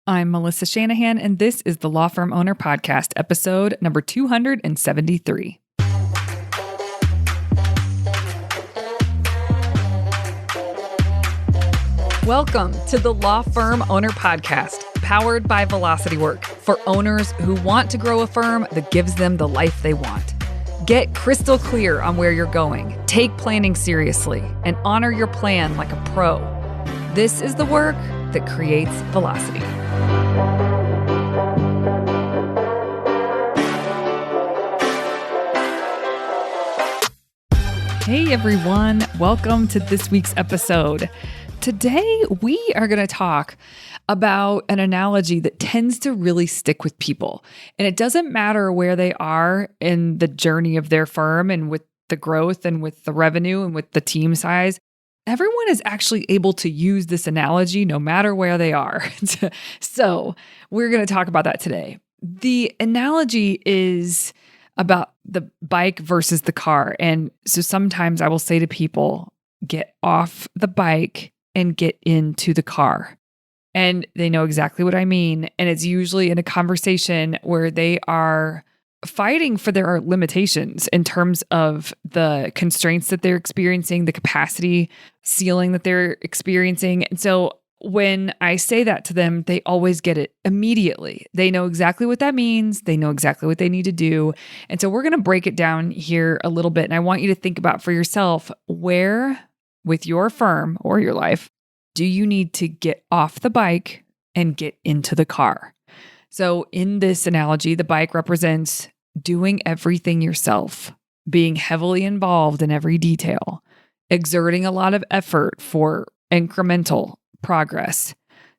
I'm Melissa Shanahan, and this is the Law Firm Owner Podcast, episode number 273. Welcome to the Law Firm Owner Podcast, powered by Velocity Work, for owners who want to grow a firm that gives them the life they want. Get crystal clear on where you're going, take planning seriously, and honor your plan like a pro. This is the work that creates velocity. Hey everyone, welcome to this week's episode. Today, we are going to talk about an analogy that tends to really stick with people. And it doesn't matter where they are in the journey of their firm and with the growth and with the revenue and with the team size. Everyone is actually able to use this analogy no matter where they are. So we're going to talk about that today. The analogy is about the bike versus the car. And so sometimes I will say to people, get off the bike and get into the car. And they know exactly what I mean. And it's usually in a conversation where they are fighting for their limitations in terms of the constraints that they're experiencing, the capacity ceiling that they're experiencing. And so when I say that to them, they always get it immediately. They know exactly what that means. They know exactly what they need to do. And so we're going to break it down here a little bit. And I want you to think about for yourself, where with your firm or your life do you need to get off the bike and get into the car? So in this analogy, the bike represents doing everything yourself, being heavily involved in every detail, exerting a lot of effort for incremental progress.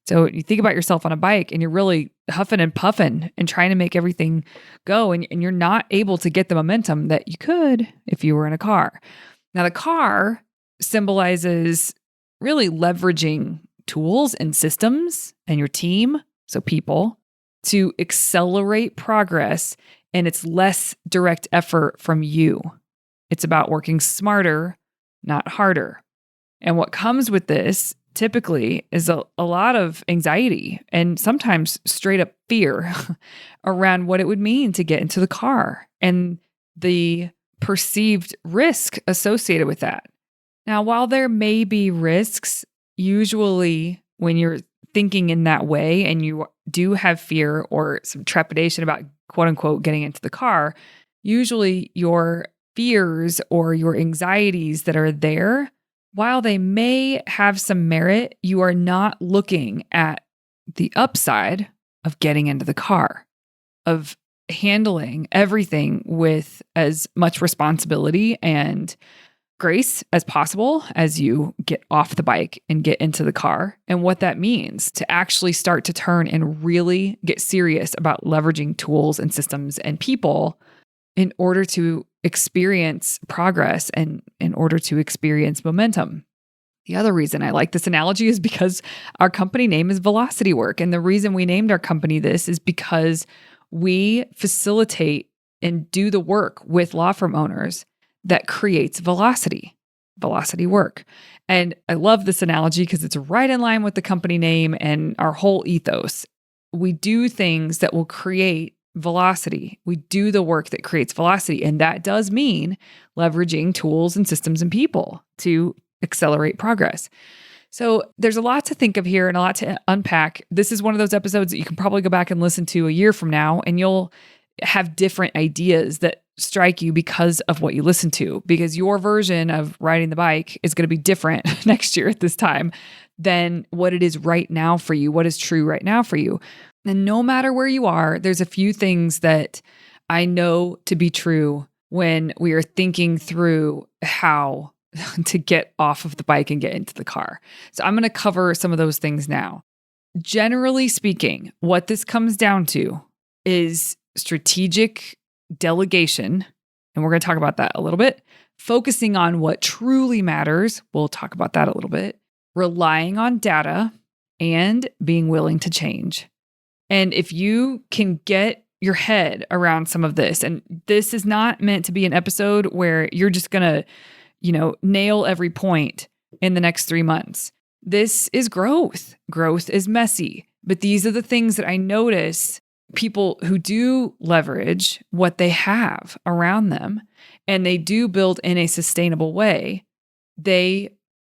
So you think about yourself on a bike and you're really huffing and puffing and trying to make everything go, and you're not able to get the momentum that you could if you were in a car. Now, the car symbolizes really leveraging tools and systems and your team, so people, to accelerate progress, and it's less direct effort from you. It's about working smarter, not harder. And what comes with this typically is a lot of anxiety and sometimes straight up fear around what it would mean to get into the car and the perceived risk associated with that. Now, while there may be risks, usually when you're thinking in that way and you do have fear or some trepidation about quote unquote getting into the car, usually your fears or your anxieties that are there, while they may have some merit, you are not looking at the upside of getting into the car, of handling everything with as much responsibility and grace as possible as you get off the bike and get into the car, and what that means to actually start to turn and really get serious about leveraging tools and systems and people in order to experience progress and in order to experience momentum. The other reason I like this analogy is because our company name is Velocity Work. And the reason we named our company this is because we facilitate and do the work with law firm owners that creates velocity work. And I love this analogy because it's right in line with the company name and our whole ethos. We do things that will create velocity. We do the work that creates velocity. And that does mean leveraging tools and systems and people to accelerate progress. So there's a lot to think of here and a lot to unpack. This is one of those episodes that you can probably go back and listen to a year from now, and you'll have different ideas that strike you because of what you listen to, because your version of riding the bike is going to be different next year at this time than what it is right now for you, what is true right now for you. And no matter where you are, there's a few things that I know to be true when we are thinking through how to get off of the bike and get into the car. So I'm going to cover some of those things now. Generally speaking, what this comes down to is strategic delegation, and we're going to talk about that a little bit. Focusing on what truly matters, we'll talk about that a little bit. Relying on data and being willing to change. And if you can get your head around some of this, and this is not meant to be an episode where you're just going to, nail every point in the next 3 months. This is growth. Growth is messy. But these are the things that I notice people who do leverage what they have around them and they do build in a sustainable way. They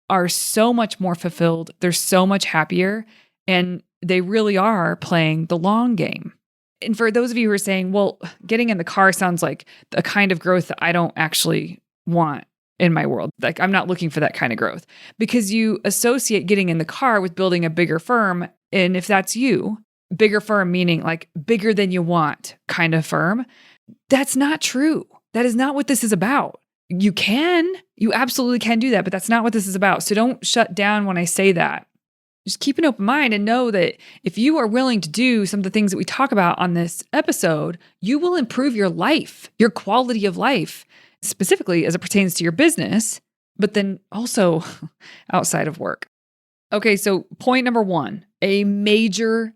are so much more fulfilled. They're so much happier, and they really are playing the long game. And for those of you who are saying, well, getting in the car sounds like the kind of growth that I don't actually want in my world. Like, I'm not looking for that kind of growth, because you associate getting in the car with building a bigger firm. And if that's you, bigger firm meaning like bigger than you want kind of firm, that's not true. That is not what this is about. You absolutely can do that, but that's not what this is about. So don't shut down when I say that. Just keep an open mind and know that if you are willing to do some of the things that we talk about on this episode, you will improve your life, your quality of life, specifically as it pertains to your business, but then also outside of work. Okay, so point number 1, a major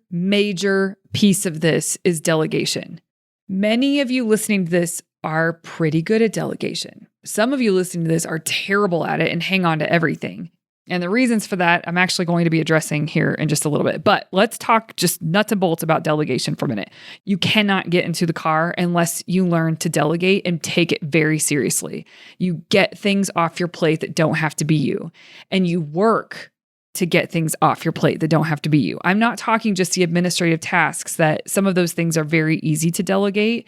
piece of this is delegation. Many of you listening to this are pretty good at delegation. Some of you listening to this are terrible at it and hang on to everything. And the reasons for that, I'm actually going to be addressing here in just a little bit. But let's talk just nuts and bolts about delegation for a minute. You cannot get into the car unless you learn to delegate and take it very seriously. You get things off your plate that don't have to be you. And you work to get things off your plate that don't have to be you. I'm not talking just the administrative tasks, that some of those things are very easy to delegate.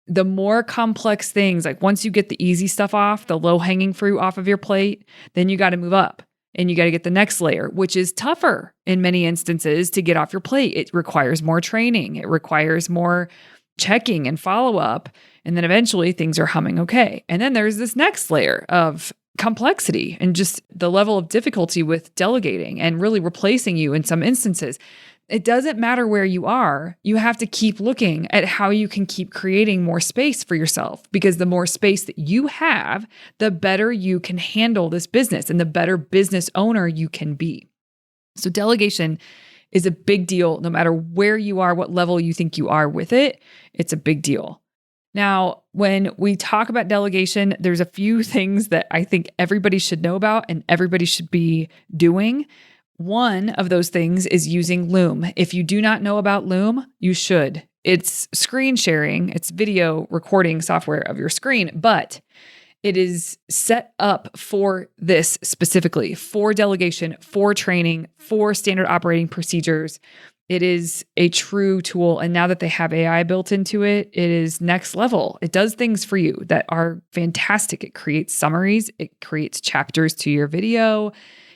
The more complex things, like once you get the easy stuff off, the low-hanging fruit off of your plate, then you got to move up. And you got to get the next layer, which is tougher in many instances to get off your plate. It requires more training. It requires more checking and follow-up. And then eventually things are humming okay. And then there's this next layer of complexity and just the level of difficulty with delegating and really replacing you in some instances. It doesn't matter where you are. You have to keep looking at how you can keep creating more space for yourself, because the more space that you have, the better you can handle this business and the better business owner you can be. So delegation is a big deal no matter where you are, what level you think you are with it. It's a big deal. Now, when we talk about delegation, there's a few things that I think everybody should know about and everybody should be doing. One of those things is using Loom. If you do not know about Loom, you should. It's screen sharing. It's video recording software of your screen, but it is set up for this specifically, for delegation, for training, for standard operating procedures. It is a true tool. And now that they have AI built into it, it is next level. It does things for you that are fantastic. It creates summaries. It creates chapters to your video.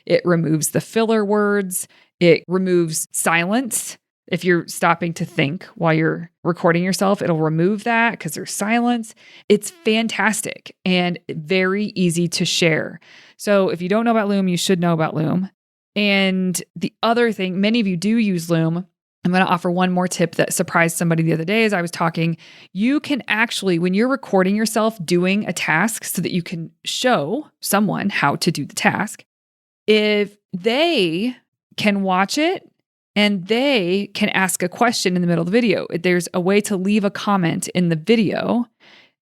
It removes the filler words. It removes silence. If you're stopping to think while you're recording yourself, it'll remove that because there's silence. It's fantastic and very easy to share. So if you don't know about Loom, you should know about Loom. And the other thing, many of you do use Loom. I'm going to offer one more tip that surprised somebody the other day as I was talking. You can actually, when you're recording yourself doing a task so that you can show someone how to do the task, if they can watch it and they can ask a question in the middle of the video, there's a way to leave a comment in the video,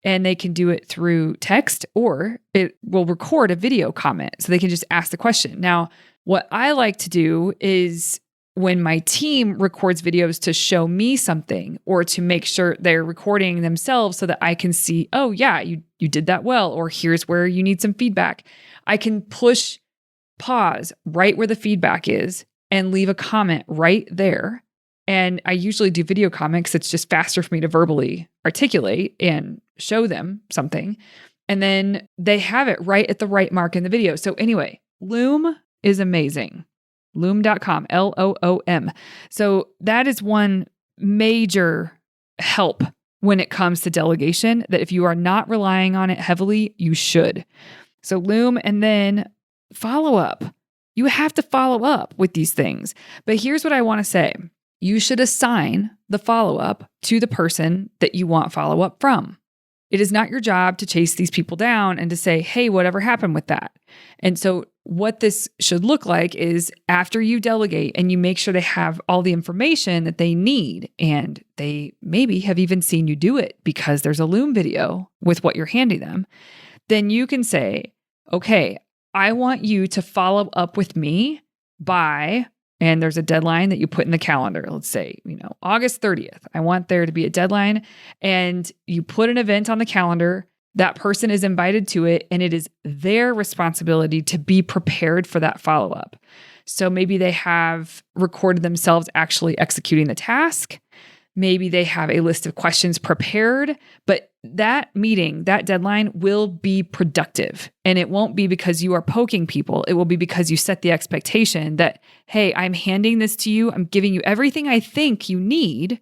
and they can do it through text, or it will record a video comment so they can just ask the question. Now, what I like to do is when my team records videos to show me something or to make sure they're recording themselves so that I can see, oh yeah, you did that well, or here's where you need some feedback. I can push pause right where the feedback is and leave a comment right there. And I usually do video comments. It's just faster for me to verbally articulate and show them something. And then they have it right at the right mark in the video. So anyway, Loom is amazing. Loom.com, Loom. So that is one major help when it comes to delegation, that if you are not relying on it heavily, you should. So Loom, and then follow up. You have to follow up with these things. But here's what I want to say. You should assign the follow-up to the person that you want follow-up from. It is not your job to chase these people down and to say, hey, whatever happened with that? And so what this should look like is after you delegate and you make sure they have all the information that they need, and they maybe have even seen you do it because there's a Loom video with what you're handing them, then you can say, okay, I want you to follow up with me by and there's a deadline that you put in the calendar. Let's say, August 30th. I want there to be a deadline, and you put an event on the calendar. That person is invited to it, and it is their responsibility to be prepared for that follow-up. So maybe they have recorded themselves actually executing the task. Maybe they have a list of questions prepared, but that meeting, that deadline will be productive. And it won't be because you are poking people. It will be because you set the expectation that, hey, I'm handing this to you. I'm giving you everything I think you need.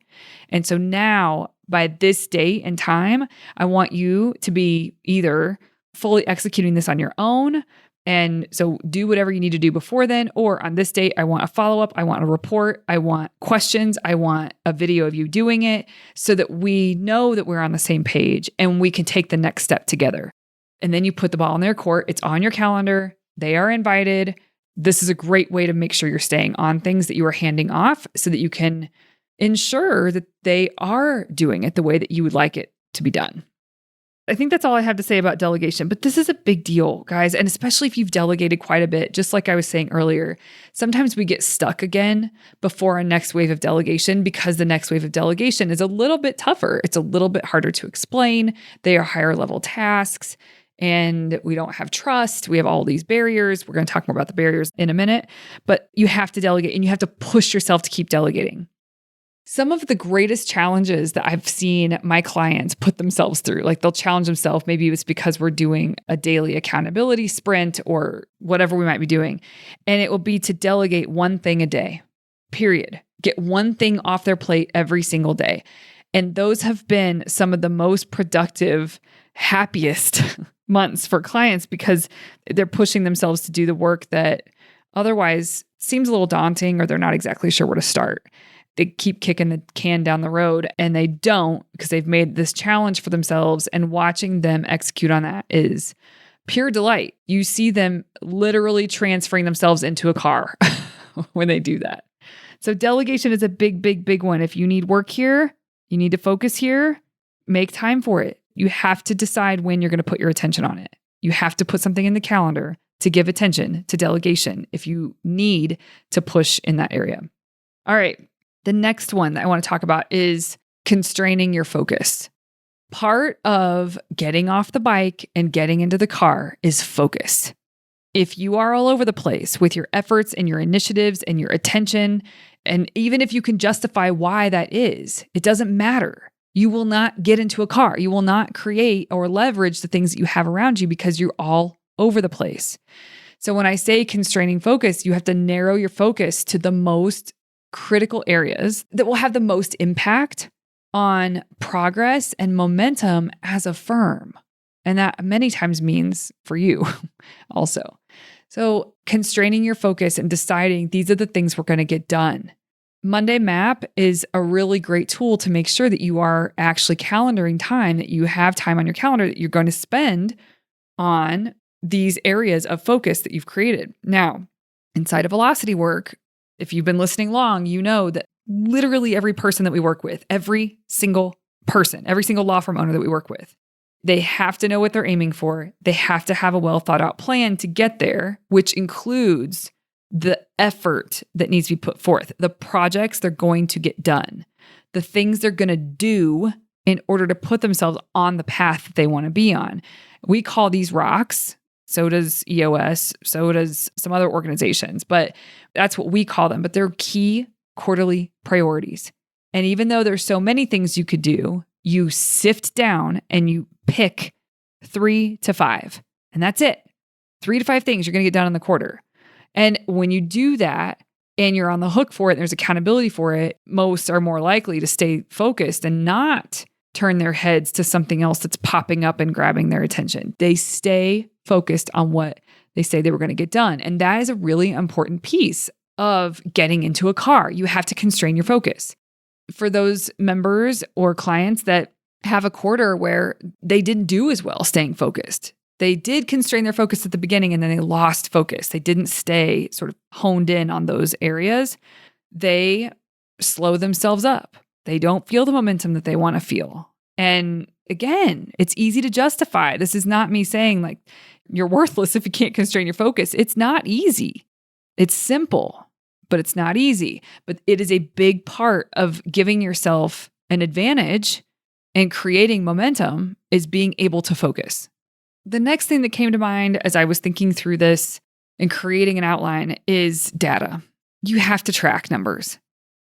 And so now by this date and time, I want you to be either fully executing this on your own. And so do whatever you need to do before then, or on this date, I want a follow-up, I want a report, I want questions, I want a video of you doing it so that we know that we're on the same page and we can take the next step together. And then you put the ball in their court. It's on your calendar. They are invited. This is a great way to make sure you're staying on things that you are handing off so that you can ensure that they are doing it the way that you would like it to be done. I think that's all I have to say about delegation, but this is a big deal, guys. And especially if you've delegated quite a bit, just like I was saying earlier, sometimes we get stuck again before our next wave of delegation because the next wave of delegation is a little bit tougher. It's a little bit harder to explain. They are higher level tasks and we don't have trust. We have all these barriers. We're going to talk more about the barriers in a minute, but you have to delegate and you have to push yourself to keep delegating. Some of the greatest challenges that I've seen my clients put themselves through, like they'll challenge themselves, maybe it's because we're doing a daily accountability sprint or whatever we might be doing. And it will be to delegate one thing a day, period. Get one thing off their plate every single day. And those have been some of the most productive, happiest months for clients because they're pushing themselves to do the work that otherwise seems a little daunting or they're not exactly sure where to start. They keep kicking the can down the road and they don't because they've made this challenge for themselves, and watching them execute on that is pure delight. You see them literally transferring themselves into a car when they do that. So delegation is a big, big, big one. If you need work here, you need to focus here, make time for it. You have to decide when you're going to put your attention on it. You have to put something in the calendar to give attention to delegation if you need to push in that area. All right. The next one that I want to talk about is constraining your focus. Part of getting off the bike and getting into the car is focus. If you are all over the place with your efforts and your initiatives and your attention, and even if you can justify why that is, it doesn't matter. You will not get into a car. You will not create or leverage the things that you have around you because you're all over the place. So when I say constraining focus, you have to narrow your focus to the most critical areas that will have the most impact on progress and momentum as a firm. And that many times means for you also. So constraining your focus and deciding these are the things we're going to get done. Monday Map is a really great tool to make sure that you are actually calendaring time, that you have time on your calendar that you're going to spend on these areas of focus that you've created. Now, inside of Velocity work, if you've been listening long, you know that literally every person that we work with, every single person, every single law firm owner that we work with, they have to know what they're aiming for. They have to have a well thought out plan to get there, which includes the effort that needs to be put forth, the projects they're going to get done, the things they're going to do in order to put themselves on the path that they want to be on. We call these rocks. So does EOS, so does some other organizations, but that's what we call them. But they're key quarterly priorities. And even though there's so many things you could do, you sift down and you pick 3 to 5. And that's it. 3 to 5 things you're going to get done in the quarter. And when you do that and you're on the hook for it, and there's accountability for it, most are more likely to stay focused and not turn their heads to something else that's popping up and grabbing their attention. They stay focused on what they say they were going to get done. And that is a really important piece of getting into a car. You have to constrain your focus. For those members or clients that have a quarter where they didn't do as well staying focused, they did constrain their focus at the beginning and then they lost focus. They didn't stay sort of honed in on those areas. They slow themselves up. They don't feel the momentum that they want to feel. And again, it's easy to justify. This is not me saying like you're worthless if you can't constrain your focus. It's not easy. It's simple, but it's not easy. But it is a big part of giving yourself an advantage and creating momentum is being able to focus. The next thing that came to mind as I was thinking through this and creating an outline is data. You have to track numbers.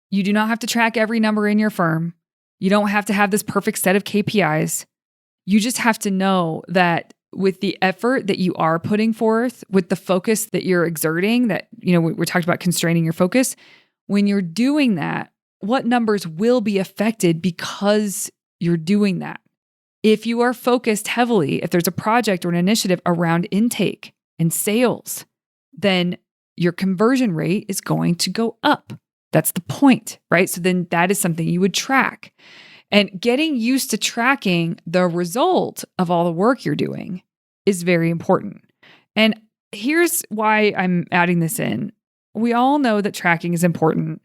You do not have to track every number in your firm. You don't have to have this perfect set of KPIs. You just have to know that with the effort that you are putting forth, with the focus that you're exerting, that, we talked about constraining your focus. When you're doing that, what numbers will be affected because you're doing that? If you are focused heavily, if there's a project or an initiative around intake and sales, then your conversion rate is going to go up. That's the point, right? So then that is something you would track. And getting used to tracking the result of all the work you're doing is very important. And here's why I'm adding this in. We all know that tracking is important.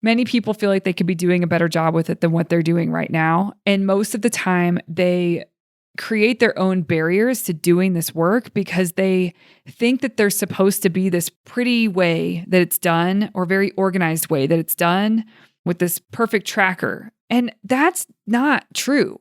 Many people feel like they could be doing a better job with it than what they're doing right now. And most of the time, they create their own barriers to doing this work because they think that there's supposed to be this pretty way that it's done or very organized way that it's done with this perfect tracker. And that's not true.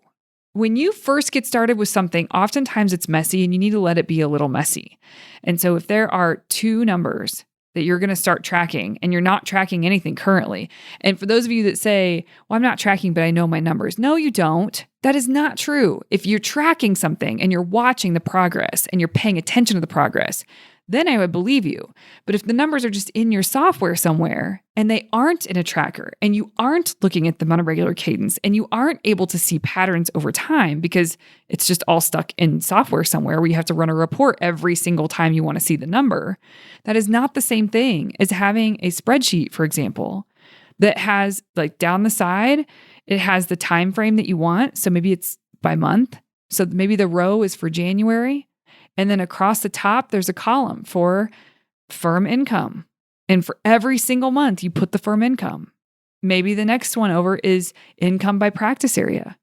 When you first get started with something, oftentimes it's messy and you need to let it be a little messy. And so if there are 2 numbers that you're going to start tracking and you're not tracking anything currently. And for those of you that say, well, I'm not tracking, but I know my numbers. No, you don't. That is not true. If you're tracking something and you're watching the progress and you're paying attention to the progress, then I would believe you. But if the numbers are just in your software somewhere and they aren't in a tracker and you aren't looking at them on a regular cadence and you aren't able to see patterns over time because it's just all stuck in software somewhere where you have to run a report every single time you want to see the number, that is not the same thing as having a spreadsheet, for example, that has like down the side, it has the time frame that you want. So maybe it's by month. So maybe the row is for January. And then across the top, there's a column for firm income. And for every single month, you put the firm income. Maybe the next one over is income by practice area.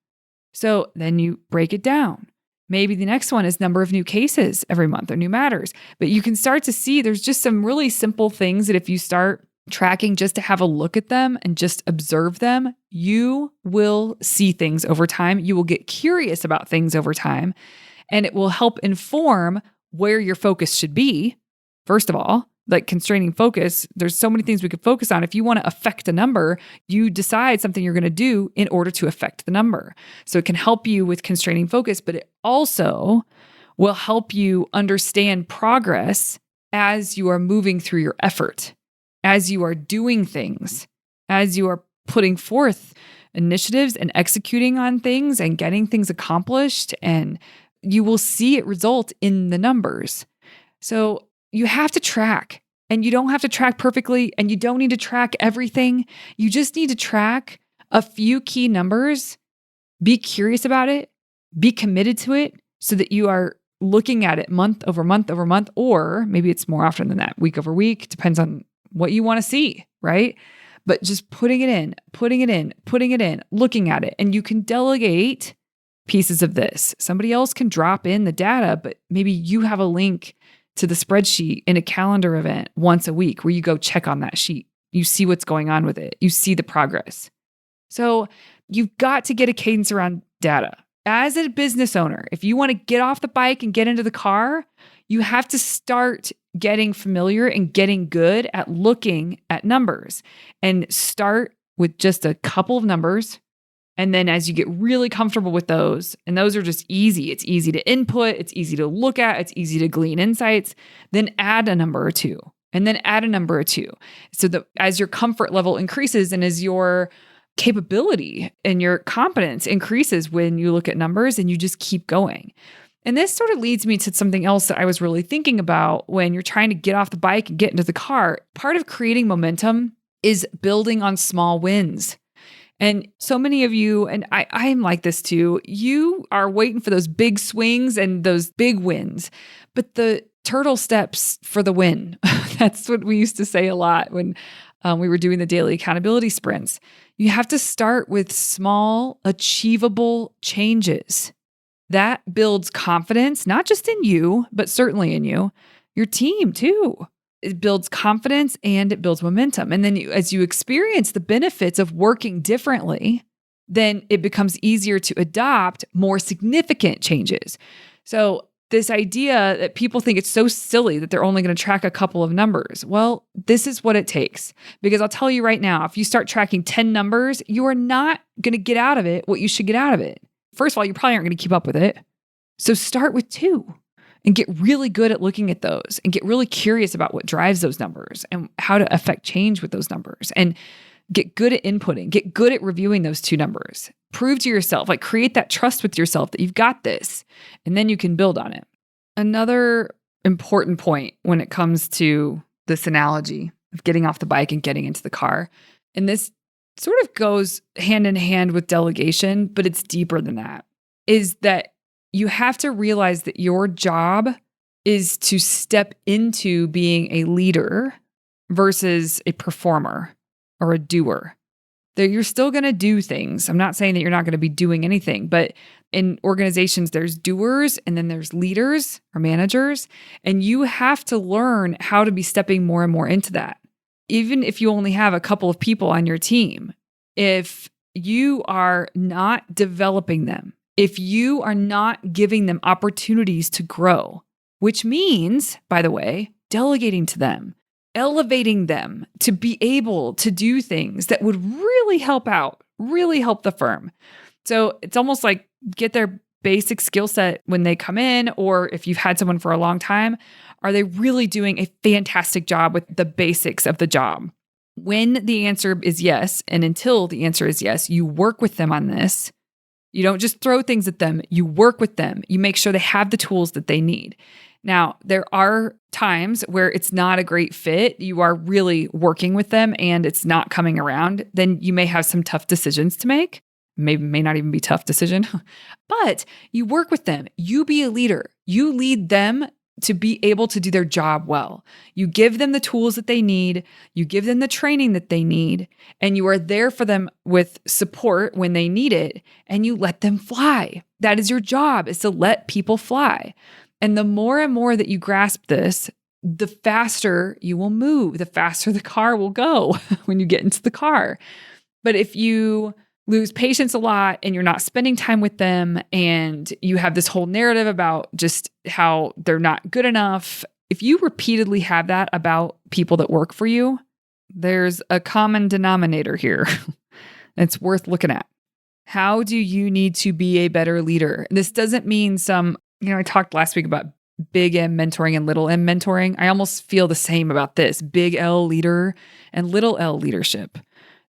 So then you break it down. Maybe the next one is number of new cases every month or new matters. But you can start to see there's just some really simple things that if you start tracking just to have a look at them and just observe them, you will see things over time. You will get curious about things over time. And it will help inform where your focus should be. First of all, like constraining focus, there's so many things we could focus on. If you want to affect a number, you decide something you're going to do in order to affect the number. So it can help you with constraining focus, but it also will help you understand progress as you are moving through your effort, as you are doing things, as you are putting forth initiatives and executing on things and getting things accomplished, and you will see it result in the numbers. So you have to track, and you don't have to track perfectly, and you don't need to track everything. You just need to track a few key numbers, be curious about it, be committed to it so that you are looking at it month over month over month, or maybe it's more often than that, week over week, depends on what you want to see, right? But just putting it in, looking at it, and you can delegate pieces of this. Somebody else can drop in the data, but maybe you have a link to the spreadsheet in a calendar event once a week where you go check on that sheet. You see what's going on with it. You see the progress. So you've got to get a cadence around data. As a business owner, if you want to get off the bike and get into the car, you have to start getting familiar and getting good at looking at numbers, and start with just a couple of numbers. And then as you get really comfortable with those, and those are just easy, it's easy to input, it's easy to look at, it's easy to glean insights, then add a number or two, and then add a number or two. So that as your comfort level increases and as your capability and your competence increases when you look at numbers, and you just keep going. And this sort of leads me to something else that I was really thinking about when you're trying to get off the bike and get into the car. Part of creating momentum is building on small wins. And so many of you, and I am like this too, you are waiting for those big swings and those big wins, but the turtle steps for the win. That's what we used to say a lot when we were doing the daily accountability sprints. You have to start with small, achievable changes. That builds confidence, not just in you, but certainly in you, your team too. it builds confidence and it builds momentum. And then as you experience the benefits of working differently, then it becomes easier to adopt more significant changes. So this idea that people think it's so silly that they're only going to track a couple of numbers. Well, this is what it takes. Because I'll tell you right now, if you start tracking 10 numbers, you are not going to get out of it what you should get out of it. First of all, you probably aren't going to keep up with it. So start with 2 and get really good at looking at those and get really curious about what drives those numbers and how to affect change with those numbers, and get good at inputting, get good at reviewing those 2 numbers. Prove to yourself, like create that trust with yourself that you've got this, and then you can build on it. Another important point when it comes to this analogy of getting off the bike and getting into the car, and this sort of goes hand in hand with delegation, but it's deeper than that, is that you have to realize that your job is to step into being a leader versus a performer or a doer. That you're still going to do things. I'm not saying that you're not going to be doing anything, but in organizations, there's doers and then there's leaders or managers, and you have to learn how to be stepping more and more into that. Even if you only have a couple of people on your team, if you are not developing them, if you are not giving them opportunities to grow, which means, by the way, delegating to them, elevating them to be able to do things that would really help out, really help the firm. So it's almost like get their basic skill set when they come in, or if you've had someone for a long time, are they really doing a fantastic job with the basics of the job? When the answer is yes, and until the answer is yes, you work with them on this. You don't just throw things at them, you work with them. You make sure they have the tools that they need. Now, there are times where it's not a great fit. You are really working with them and it's not coming around. Then you may have some tough decisions to make. Maybe may not even be tough decision, but you work with them. You be a leader. You lead them to be able to do their job well. You give them the tools that they need. You give them the training that they need, and you are there for them with support when they need it, and you let them fly. That is your job, is to let people fly. And the more and more that you grasp this, the faster you will move, the faster the car will go when you get into the car. But if you lose patience a lot and you're not spending time with them and you have this whole narrative about just how they're not good enough, if you repeatedly have that about people that work for you, there's a common denominator here. It's worth looking at. How do you need to be a better leader? This doesn't mean I talked last week about big M mentoring and little M mentoring. I almost feel the same about this, big L leader and little L leadership.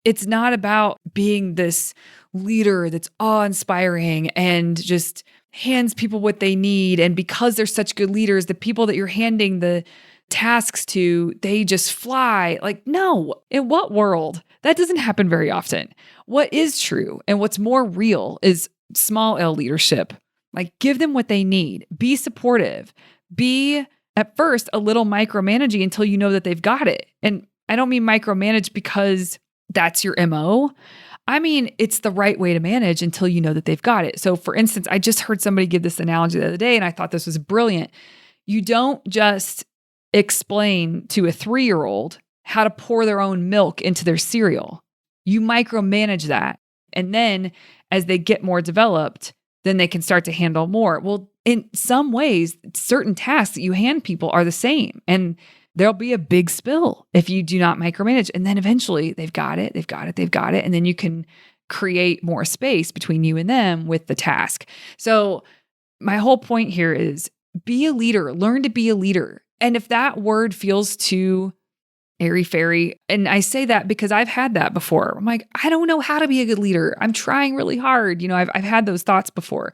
It's not about being this leader that's awe-inspiring and just hands people what they need. And because they're such good leaders, the people that you're handing the tasks to, they just fly. Like, no, in what world? That doesn't happen very often. What is true and what's more real is small L leadership. Like, give them what they need. Be supportive. Be, at first, a little micromanaging until you know that they've got it. And I don't mean micromanage because that's your MO. I mean, it's the right way to manage until you know that they've got it. So for instance, I just heard somebody give this analogy the other day, and I thought this was brilliant. You don't just explain to a 3-year-old how to pour their own milk into their cereal. You micromanage that. And then as they get more developed, then they can start to handle more. Well, in some ways, certain tasks that you hand people are the same. And there'll be a big spill if you do not micromanage. And then eventually they've got it. And then you can create more space between you and them with the task. So my whole point here is be a leader, learn to be a leader. And if that word feels too airy-fairy, and I say that because I've had that before. I'm like, I don't know how to be a good leader. I'm trying really hard. I've had those thoughts before.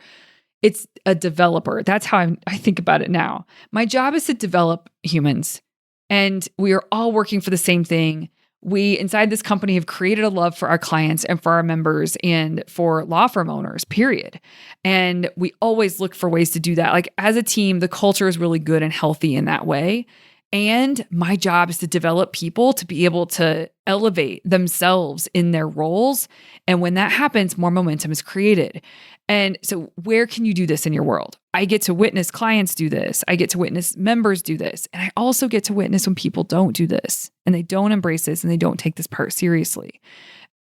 It's a developer. That's how I think about it now. My job is to develop humans. And we are all working for the same thing. We, inside this company, have created a love for our clients and for our members and for law firm owners, period. And we always look for ways to do that. Like, as a team, the culture is really good and healthy in that way. And my job is to develop people to be able to elevate themselves in their roles. And when that happens, more momentum is created. And so where can you do this in your world? I get to witness clients do this. I get to witness members do this. And I also get to witness when people don't do this and they don't embrace this and they don't take this part seriously.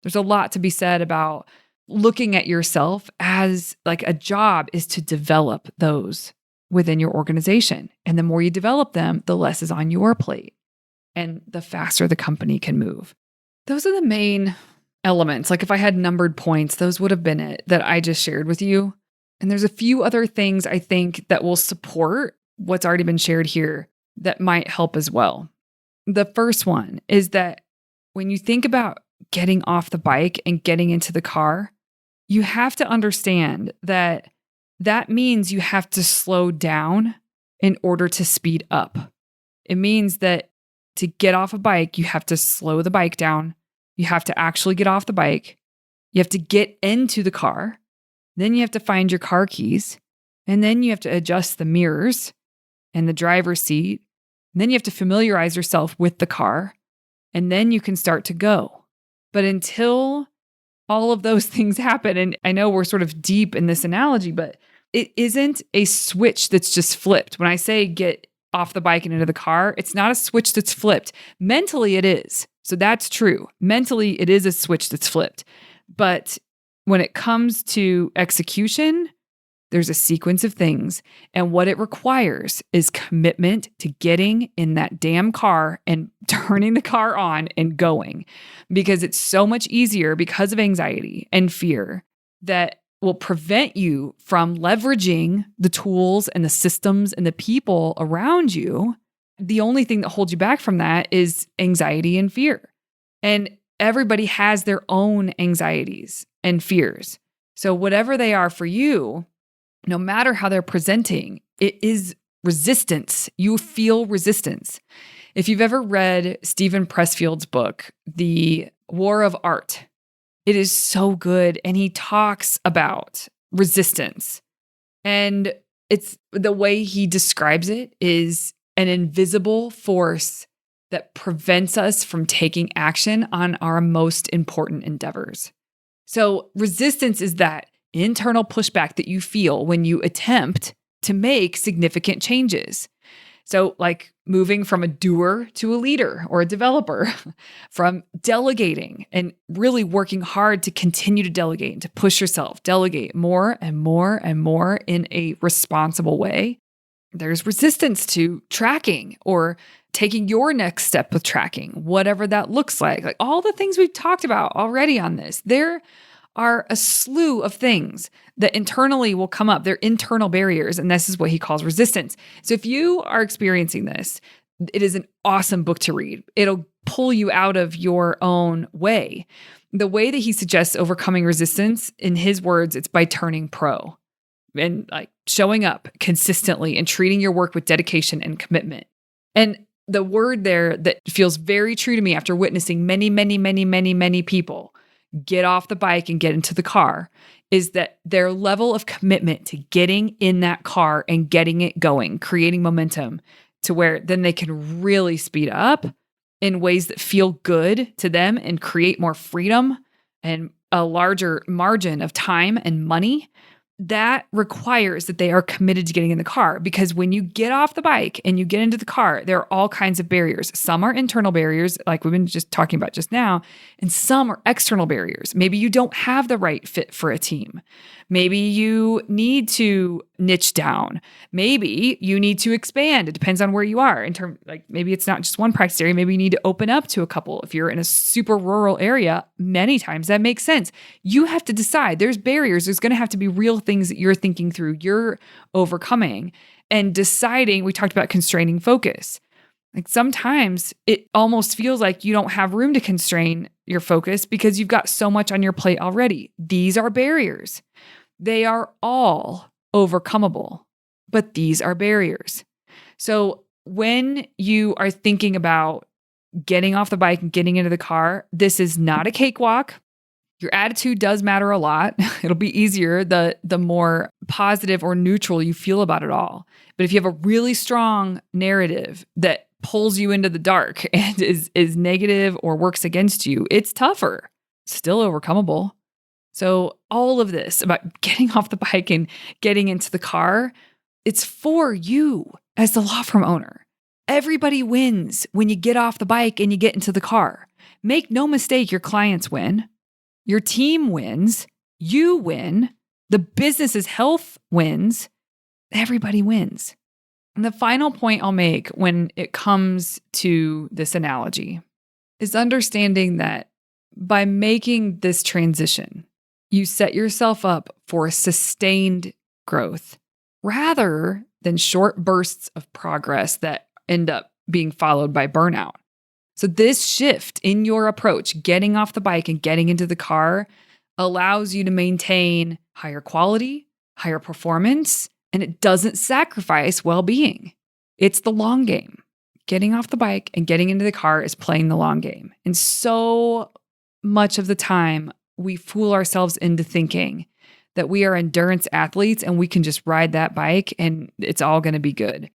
There's a lot to be said about looking at yourself as like a job is to develop those within your organization. And the more you develop them, the less is on your plate and the faster the company can move. Those are the main elements. Like if I had numbered points, those would have been it that I just shared with you. And there's a few other things I think that will support what's already been shared here that might help as well. The first one is that when you think about getting off the bike and getting into the car, you have to understand that that means you have to slow down in order to speed up. It means that to get off a bike, you have to slow the bike down. You have to actually get off the bike. You have to get into the car. Then you have to find your car keys. And then you have to adjust the mirrors and the driver's seat. And then you have to familiarize yourself with the car. And then you can start to go. But until all of those things happen, and I know we're sort of deep in this analogy, but it isn't a switch that's just flipped. When I say get off the bike and into the car, it's not a switch that's flipped. Mentally, it is. So that's true. Mentally, it is a switch that's flipped. But when it comes to execution, there's a sequence of things. And what it requires is commitment to getting in that damn car and turning the car on and going. Because it's so much easier because of anxiety and fear that will prevent you from leveraging the tools and the systems and the people around you. The only thing that holds you back from that is anxiety and fear. And everybody has their own anxieties and fears. So whatever they are for you, no matter how they're presenting, it is resistance. You feel resistance. If you've ever read Stephen Pressfield's book, The War of Art, it is so good. And he talks about resistance. And it's the way he describes it is an invisible force that prevents us from taking action on our most important endeavors. So resistance is that internal pushback that you feel when you attempt to make significant changes. So like moving from a doer to a leader or a developer, from delegating and really working hard to continue to delegate and to push yourself, delegate more and more and more in a responsible way. There's resistance to tracking or taking your next step with tracking, whatever that looks like. Like all the things we've talked about already on this, there are a slew of things that internally will come up. They're internal barriers, and this is what he calls resistance. So if you are experiencing this, it is an awesome book to read. It'll pull you out of your own way. The way that he suggests overcoming resistance, in his words, it's by turning pro and like showing up consistently and treating your work with dedication and commitment. And the word there that feels very true to me after witnessing many people get off the bike and get into the car is that their level of commitment to getting in that car and getting it going, creating momentum to where then they can really speed up in ways that feel good to them and create more freedom and a larger margin of time and money. That requires that they are committed to getting in the car, because when you get off the bike and you get into the car, there are all kinds of barriers. Some are internal barriers, like we've been just talking about just now, and some are external barriers. Maybe you don't have the right fit for a team. Maybe you need to niche down. Maybe you need to expand. It depends on where you are in terms, like maybe it's not just one practice area. Maybe you need to open up to a couple. If you're in a super rural area, many times that makes sense. You have to decide. There's barriers. There's going to have to be real things that you're thinking through, you're overcoming and deciding. We talked about constraining focus. Like sometimes it almost feels like you don't have room to constrain your focus because you've got so much on your plate already. These are barriers. They are all overcomable, but these are barriers. So when you are thinking about getting off the bike and getting into the car, this is not a cakewalk. Your attitude does matter a lot. It'll be easier the more positive or neutral you feel about it all. But if you have a really strong narrative that pulls you into the dark and is negative or works against you, it's tougher, still overcomable. So all of this about getting off the bike and getting into the car, it's for you as the law firm owner. Everybody wins when you get off the bike and you get into the car. Make no mistake, your clients win. Your team wins. You win. The business's health wins. Everybody wins. And the final point I'll make when it comes to this analogy is understanding that by making this transition, you set yourself up for sustained growth rather than short bursts of progress that end up being followed by burnout. So this shift in your approach, getting off the bike and getting into the car, allows you to maintain higher quality, higher performance, and it doesn't sacrifice well-being. It's the long game. Getting off the bike and getting into the car is playing the long game. And so much of the time, we fool ourselves into thinking that we are endurance athletes and we can just ride that bike and it's all going to be good.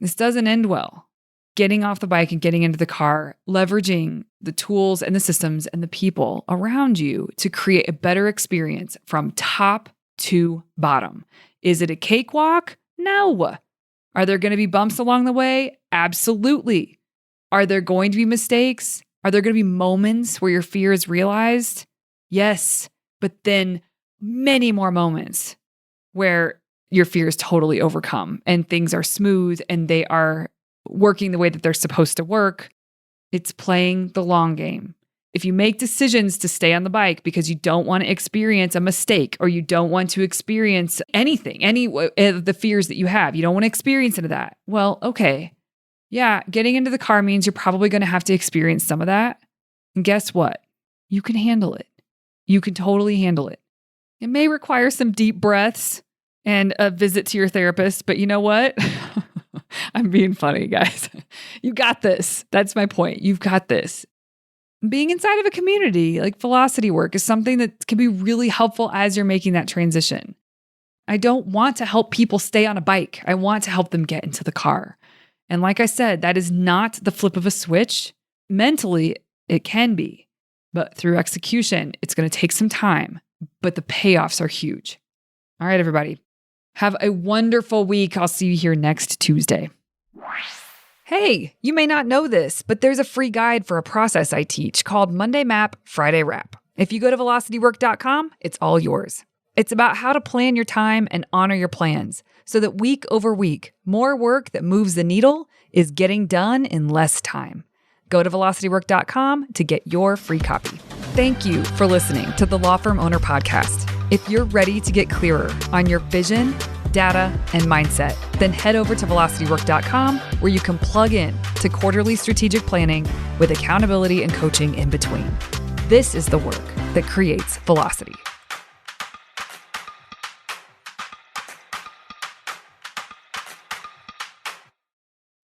This doesn't end well. Getting off the bike and getting into the car, leveraging the tools and the systems and the people around you to create a better experience from top to bottom. Is it a cakewalk? No. Are there going to be bumps along the way? Absolutely. Are there going to be mistakes? Are there going to be moments where your fear is realized? Yes, but then many more moments where your fear is totally overcome and things are smooth and they are working the way that they're supposed to work. It's playing the long game. If you make decisions to stay on the bike because you don't want to experience a mistake or you don't want to experience anything, any of the fears that you have, you don't want to experience any of that. Well, okay. Yeah, getting into the car means you're probably going to have to experience some of that. And guess what? You can handle it. You can totally handle it. It may require some deep breaths and a visit to your therapist, but you know what? I'm being funny, guys. You got this. That's my point. You've got this. Being inside of a community like Velocity Work is something that can be really helpful as you're making that transition. I don't want to help people stay on a bike. I want to help them get into the car. And like I said, that is not the flip of a switch. Mentally, it can be, but through execution, it's going to take some time, but the payoffs are huge. All right, everybody. Have a wonderful week. I'll see you here next Tuesday. Hey, you may not know this, but there's a free guide for a process I teach called Monday Map, Friday Wrap. If you go to velocitywork.com, it's all yours. It's about how to plan your time and honor your plans so that week over week, more work that moves the needle is getting done in less time. Go to velocitywork.com to get your free copy. Thank you for listening to the Law Firm Owner Podcast. If you're ready to get clearer on your vision, data, and mindset, then head over to velocitywork.com where you can plug in to quarterly strategic planning with accountability and coaching in between. This is the work that creates velocity.